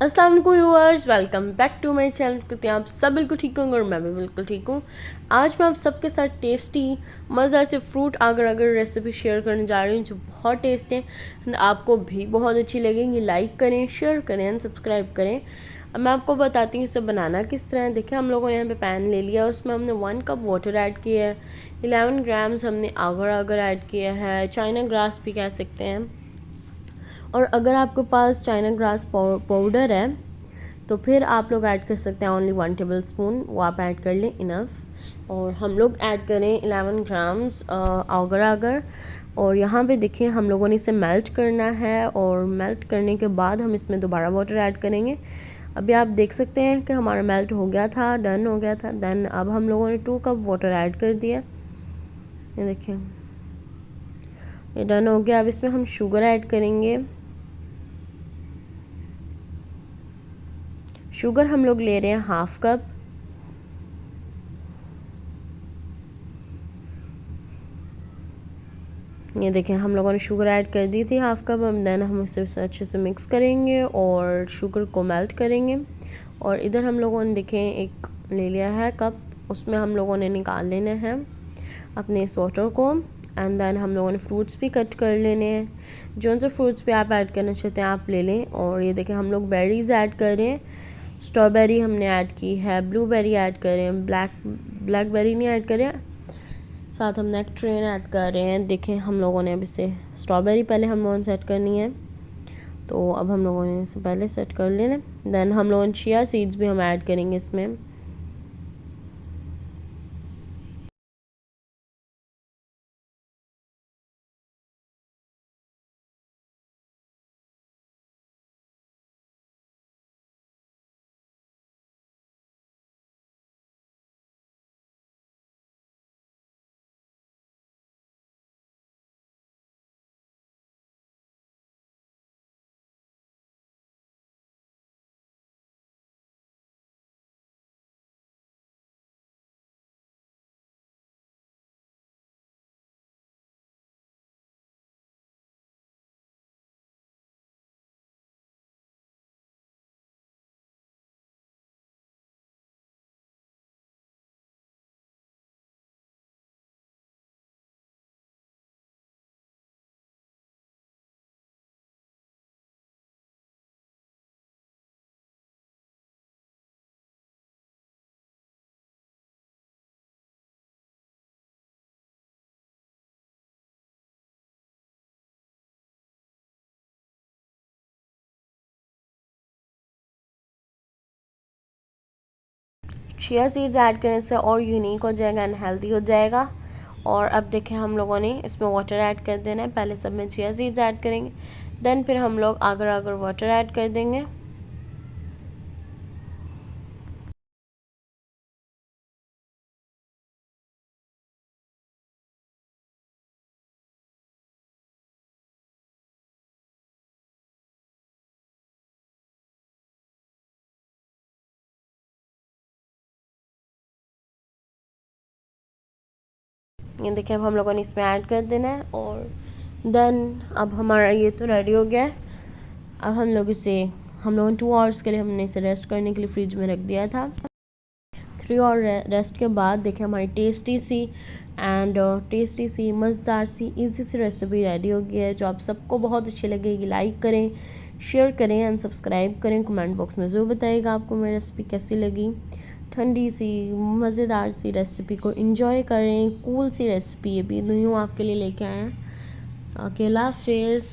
अस्सलाम वालेकुम viewers, welcome back to my channel. कहते हैं आप सब बिल्कुल ठीक होंगे और मैं भी बिल्कुल ठीक हूँ। आज मैं आप सबके साथ टेस्टी मज़ेदार से fruit Agar Agar recipe share करने जा रही हूँ जो बहुत टेस्टी है। आपको भी बहुत अच्छी लगेगी। लाइक करें, शेयर करें एंड सब्सक्राइब करें। अब मैं आपको बताती हूँ इसे बनाना किस तरह है। देखिए, हम लोगों ने यहाँ पे पैन ले लिया, उसमें हमने 1 कप वाटर ऐड किया है। 11 ग्राम्स हमने आगर आगर ऐड किया है, चाइना ग्रास भी कह सकते हैं। और अगर आपके पास चाइना ग्रास पाउडर है तो फिर आप लोग ऐड कर सकते हैं ओनली 1 टेबल स्पून, वो आप ऐड कर लें, इनफ। और हम लोग ऐड करें 11 ग्राम्स आगर आगर। और यहाँ पे देखिए, हम लोगों ने इसे मेल्ट करना है और मेल्ट करने के बाद हम इसमें दोबारा वाटर ऐड करेंगे। अभी आप देख सकते हैं कि हमारा मेल्ट हो गया था, डन हो गया था। देन अब हम लोगों ने 2 कप वाटर ऐड कर दिया। ये देखिए, ये डन हो गया। अब इसमें हम शुगर ऐड करेंगे। शुगर हम लोग ले रहे हैं 1/2 कप। ये देखें, हम लोगों ने शुगर ऐड कर दी थी 1/2 कप। अब देन हम इसे अच्छे से मिक्स करेंगे और शुगर को मेल्ट करेंगे। और इधर हम लोगों ने देखें एक ले लिया है कप, उसमें हम लोगों ने निकाल लेना है अपने इस वाटर को। एंड देन हम लोगों ने फ्रूट्स भी कट कर लेने हैं। जो से फ्रूट्स भी आप ऐड करना चाहते हैं आप ले लें। और ये देखें, हम लोग बेरीज़ ऐड कर रहे हैं। स्ट्रॉबेरी हमने ऐड की है, ब्लूबेरी ऐड कर रहे हैं, ब्लैकबेरी नहीं ऐड करें। साथ हम नेक्ट्रेन ऐड कर रहे हैं। देखें, हम लोगों ने अब इसे स्ट्रॉबेरी पहले हम लोगों ने सेट करनी है, तो अब हम लोगों ने इसे पहले सेट कर लेना। देन हम लोगों ने चिया सीड्स भी हम ऐड करेंगे इसमें। चिया सीड्स ऐड करने से और यूनिक हो जाएगा एंड हेल्दी हो जाएगा। और अब देखें, हम लोगों ने इसमें वाटर ऐड कर देना है। पहले सब में चिया सीड्स ऐड करेंगे, देन फिर हम लोग आगर आगर वाटर ऐड कर देंगे। ये देखिए, अब हम लोगों ने इसमें ऐड कर देना है। और देन अब हमारा ये तो रेडी हो गया है। अब हम लोगों ने 2 आवर्स के लिए हमने इसे रेस्ट करने के लिए फ्रिज में रख दिया था। 3 आवर रेस्ट के बाद देखिए, हमारी टेस्टी सी मज़ेदार सी इजी सी रेसिपी रेडी हो गई है जो आप सबको बहुत अच्छी लगेगी। लाइक करें, शेयर करें एंड सब्सक्राइब करें। कमेंट बॉक्स में ज़रूर बताइएगा आपको मेरी रेसिपी कैसी लगी। ठंडी सी मज़ेदार सी रेसिपी को इंजॉय करें। कूल सी रेसिपी ये भी न्यू आपके लिए लेके आए हैं। अल्लाह हाफिज़।